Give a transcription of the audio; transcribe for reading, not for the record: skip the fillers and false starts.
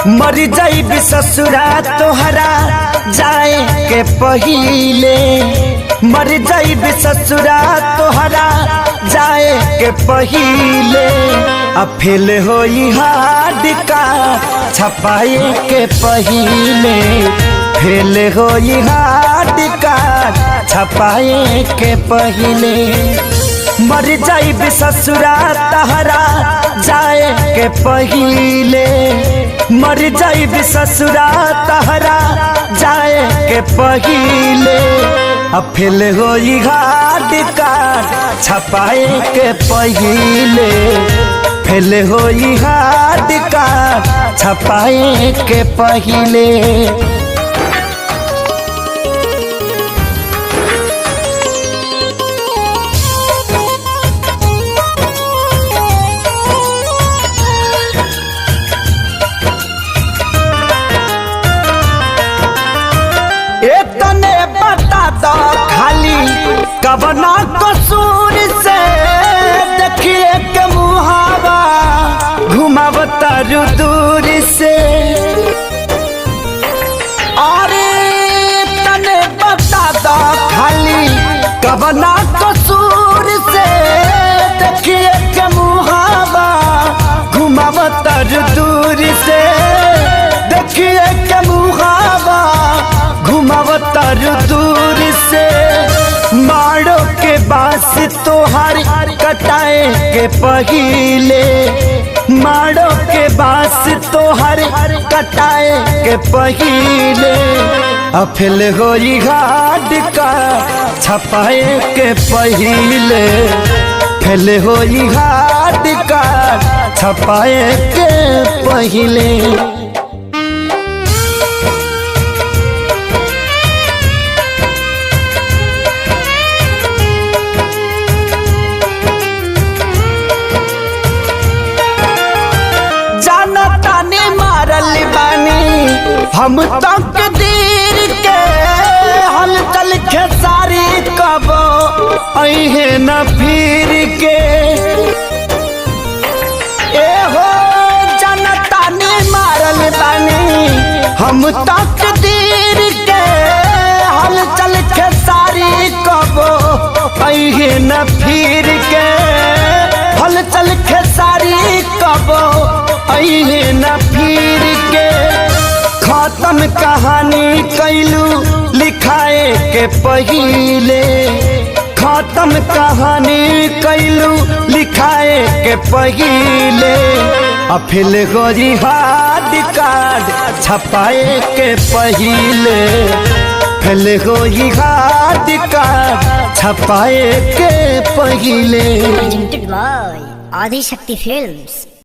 मर जाइब ससुरा तोहरा जाए के पहिले, मर जाइब ससुरा तोहरा जाए के पहिले। अब फेल होई हार्ड का छपाए के पहिले, फेल होई हार्ड का छपाए के पहिले। मर जाइब ससुरा तोहरा जाए के पहिले, मर जाइब ससुरा तोहरा जाए के पहिले। अब फेल होई हार्ड कार्ड छपाए के पहिले, फेल होई हार्ड कार्ड छपाए के पहिले। इतने बता दो खाली कवना कसूर से, देखिए के मुहावा घुमावता दूर से। अरे इतने बता दो खाली कवना कसूर से, देखिए के मुहावा घुमावता दूर से, देखिए के मुहावा घुमावतर दूर से। मारो के बास तोहार कटाए के पहिले, मारो के बास तोहार कटाए के पहिले। अब फेल होई हार्ड का छपाए के पहिले, फेल होई हार्ड का छपाए के पहिले। हम तक दीर के हलचल खेसारी कब अहे न फिर के। ए हो जनता ने मारल बानी हम तक दीर के हलचल खेसारी कब अहे न फिर के, हलचल खेसारी कब अहे न फिर के। खत्म कहानी कैलू लिखाए के पहिले, खत्म कहानी कैलू लिखाए के पहिले। अब फेल होई हार्ड कार्ड छपाए के पहिले, फेल होई हार्ड कार्ड छपाए के पहिले। Presented by Adi Shakti Films।